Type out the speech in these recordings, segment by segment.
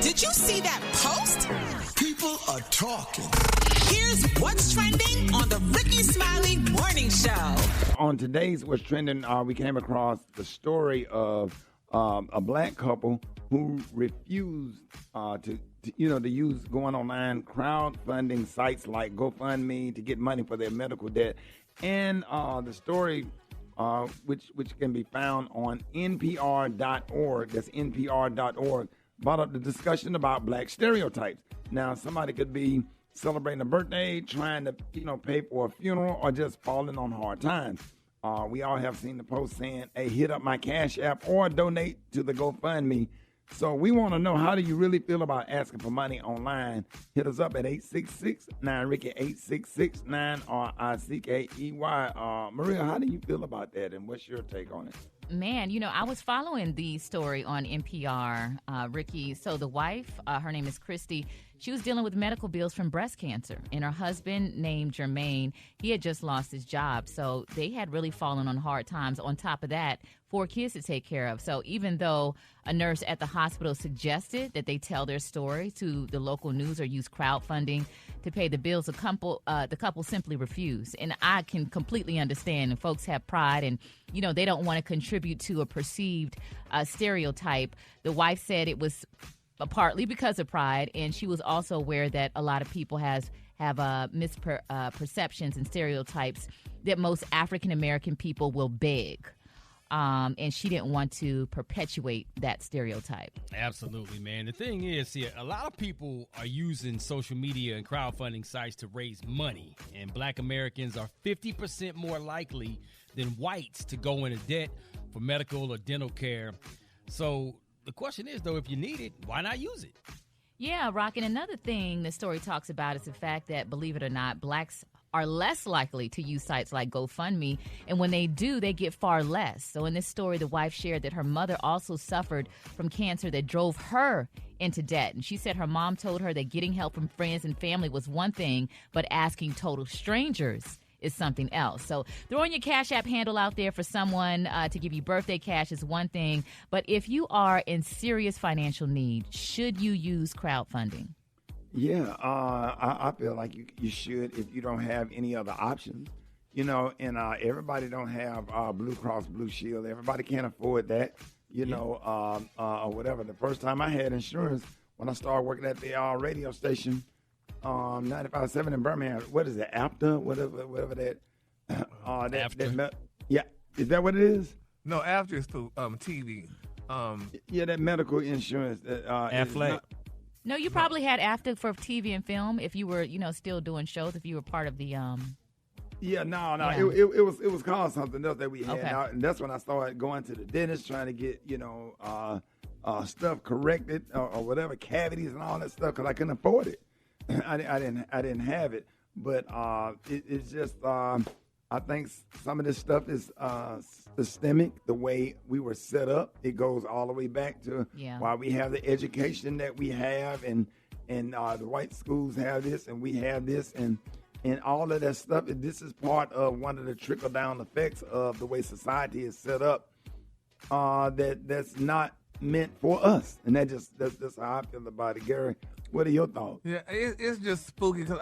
Did you see that post? People are talking. Here's what's trending on the Rickey Smiley Morning Show. On today's What's Trending, we came across the story of a black couple who refused to use going online crowdfunding sites like GoFundMe to get money for their medical debt. And the story, which can be found on npr.org, that's npr.org, brought up the discussion about black stereotypes. Now, somebody could be celebrating a birthday, trying to, pay for a funeral, or just falling on hard times. We all have seen the post saying, hey, hit up my Cash App or donate to the GoFundMe. So we want to know, how do you really feel about asking for money online? Hit us up at 866-9-RICKEY, 866-9-RICKEY. Maria, how do you feel about that, and what's your take on it? Man, I was following the story on NPR, Rickey. So the wife, her name is Christy, she was dealing with medical bills from breast cancer. And her husband, named Jermaine, he had just lost his job. So they had really fallen on hard times. On top of that, 4 kids to take care of. So even though a nurse at the hospital suggested that they tell their story to the local news or use crowdfunding to pay the bills, the couple simply refused. And I can completely understand. And folks have pride, and they don't want to contribute to a perceived stereotype. The wife said it was partly because of pride, and she was also aware that a lot of people have misperceptions and stereotypes that most African American people will beg. And she didn't want to perpetuate that stereotype. Absolutely, man. The thing is, see, a lot of people are using social media and crowdfunding sites to raise money, and black Americans are 50% more likely than whites to go into debt for medical or dental care. So the question is, though, if you need it, why not use it? Yeah, Rock. And another thing the story talks about is the fact that, believe it or not, blacks are less likely to use sites like GoFundMe. And when they do, they get far less. So in this story, the wife shared that her mother also suffered from cancer that drove her into debt. And she said her mom told her that getting help from friends and family was one thing, but asking total strangers is something else. So throwing your Cash App handle out there for someone to give you birthday cash is one thing. But if you are in serious financial need, should you use crowdfunding? Yeah, I feel like you should if you don't have any other options. And everybody don't have Blue Cross Blue Shield. Everybody can't afford that, or whatever. The first time I had insurance, when I started working at the radio station, 95.7 in Birmingham. What is it? AFTA? Whatever that. AFTA. Yeah, is that what it is? No, AFTA is through TV. That medical insurance. AFLA. No, you probably had AFTA for TV and film if you were, still doing shows. If you were part of the. Yeah. It was called something else that we had, okay. And that's when I started going to the dentist trying to get stuff corrected or whatever, cavities and all that stuff, because I couldn't afford it. I didn't have it, but it's just I think some of this stuff is systemic. The way we were set up, it goes all the way back to why we have the education that we have, and the white schools have this, and we have this, and all of that stuff. This is part of one of the trickle down effects of the way society is set up. That's not meant for us, and that's how I feel about it, Gary. What are your thoughts? Yeah, it's just spooky because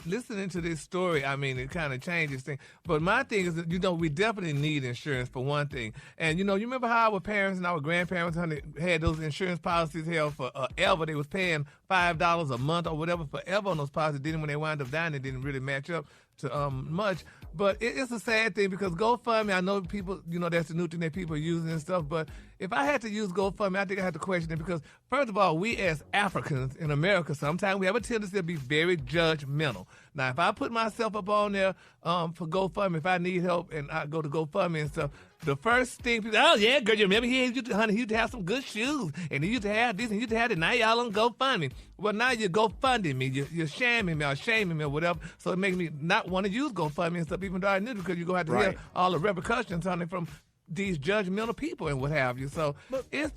listening to this story, I mean, it kind of changes things. But my thing is that, we definitely need insurance for one thing. And, you remember how our parents and our grandparents had those insurance policies held forever? They was paying $5 a month or whatever forever on those policies. Then when they wound up dying, it didn't really match up to much. But it's a sad thing because GoFundMe, I know people, that's the new thing that people are using and stuff. But if I had to use GoFundMe, I think I have to question it because, first of all, we as Africans in America, sometimes we have a tendency to be very judgmental. Now, if I put myself up on there for GoFundMe, if I need help and I go to GoFundMe and stuff, the first thing people, oh, yeah, girl, you remember he used to have some good shoes, and he used to have this, and he used to have that. Now y'all on GoFundMe. Well, now you're GoFunding me. You're shaming me or whatever. So it makes me not want to use GoFundMe and stuff, even though I knew, because you're going to have to hear all the repercussions on it from these judgmental people and what have you. So it's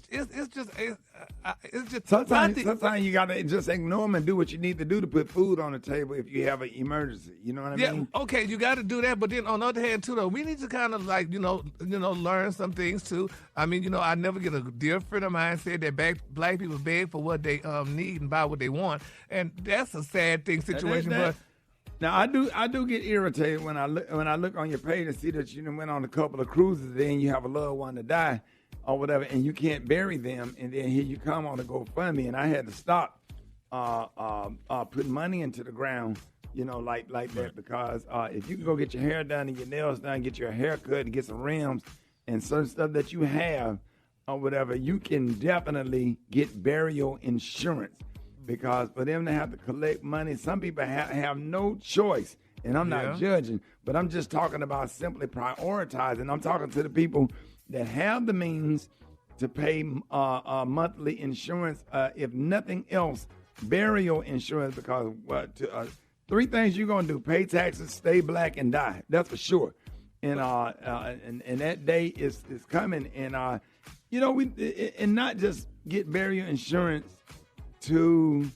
just sometimes you gotta just ignore them and do what you need to do to put food on the table if you have an emergency. You know what I mean? Yeah, okay, you got to do that. But then on the other hand, too, though, we need to kind of like learn some things too. I mean, I never get a dear friend of mine said that black people beg for what they need and buy what they want, and that's a sad situation. But now I do get irritated when I look on your page and see that you went on a couple of cruises, then you have a loved one to die or whatever, and you can't bury them, and then here you come on to GoFundMe, and I had to stop putting money into the ground, like that, because if you can go get your hair done and your nails done, get your hair cut and get some rims and certain stuff that you have or whatever, you can definitely get burial insurance. Because for them to have to collect money, some people have no choice. And I'm not judging, but I'm just talking about simply prioritizing. I'm talking to the people that have the means to pay monthly insurance, if nothing else, burial insurance, because three things you're going to do: pay taxes, stay black, and die. That's for sure. And that day is coming. And, and not just get burial insurance to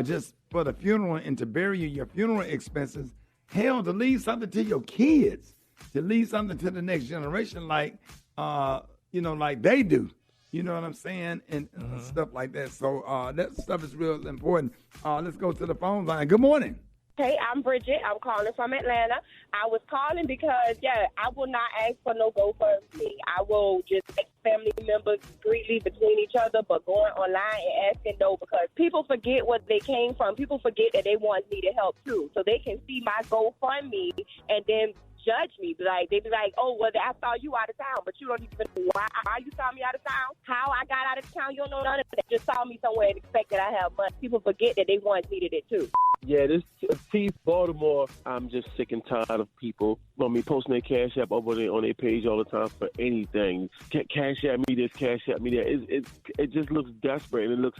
just for the funeral and to bury your funeral expenses. Hell, to leave something to your kids, to leave something to the next generation, like they do. You know what I'm saying? And stuff like that. So that stuff is real important. Let's go to the phone line. Good morning. Hey, I'm Bridget. I'm calling from Atlanta. I was calling because, I will not ask for no GoFundMe. I will just make family members freely between each other, but going online and asking no, because people forget where they came from. People forget that they once needed help, too. So they can see my GoFundMe and then judge me. They be like, oh, well, I saw you out of town, but you don't even know why you saw me out of town, how I got out of town. You don't know none of that. Just saw me somewhere and expect that I have money. People forget that they once needed it, too. Yeah, this T Baltimore, I'm just sick and tired of people posting their Cash App over there on their page all the time for anything. Cash App me this, Cash App me that. It just looks desperate, and it looks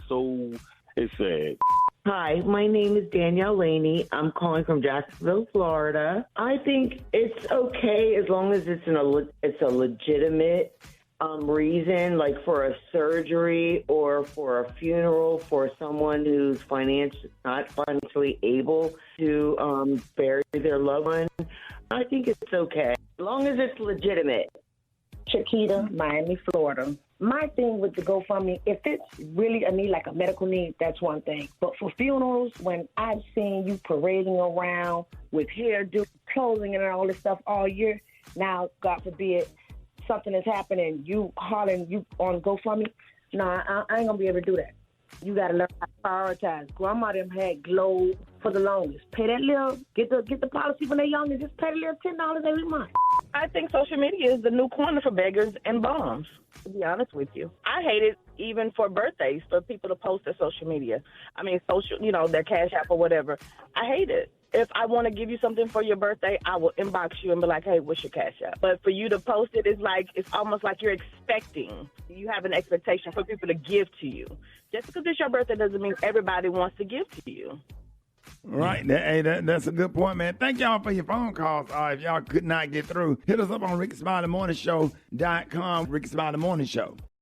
it's sad. Hi, my name is Danielle Laney. I'm calling from Jacksonville, Florida. I think it's okay as long as it's a legitimate reason, like for a surgery or for a funeral for someone who's not financially able to bury their loved one. I think it's okay as long as it's legitimate. Chiquita, Miami, Florida. My thing with the GoFundMe, if it's really a need, like a medical need, that's one thing. But for funerals, when I've seen you parading around with hairdo, clothing, and all this stuff all year, now, God forbid, something is happening, you hollering, you on GoFundMe, I ain't going to be able to do that. You got to learn how to prioritize. Grandma them had Glow for the longest. Pay that little, get the policy when they're young and just pay the little $10 every month. I think social media is the new corner for beggars and bums, to be honest with you. I hate it even for birthdays, for people to post their social media. I mean, their Cash App or whatever. I hate it. If I want to give you something for your birthday, I will inbox you and be like, hey, what's your Cash App? But for you to post it, it's almost like you're expecting. You have an expectation for people to give to you. Just because it's your birthday doesn't mean everybody wants to give to you. Right. That's a good point, man. Thank y'all for your phone calls. If y'all could not get through, hit us up on RickeySmileyMorningShow.com. Rickey Smiley Morning Show.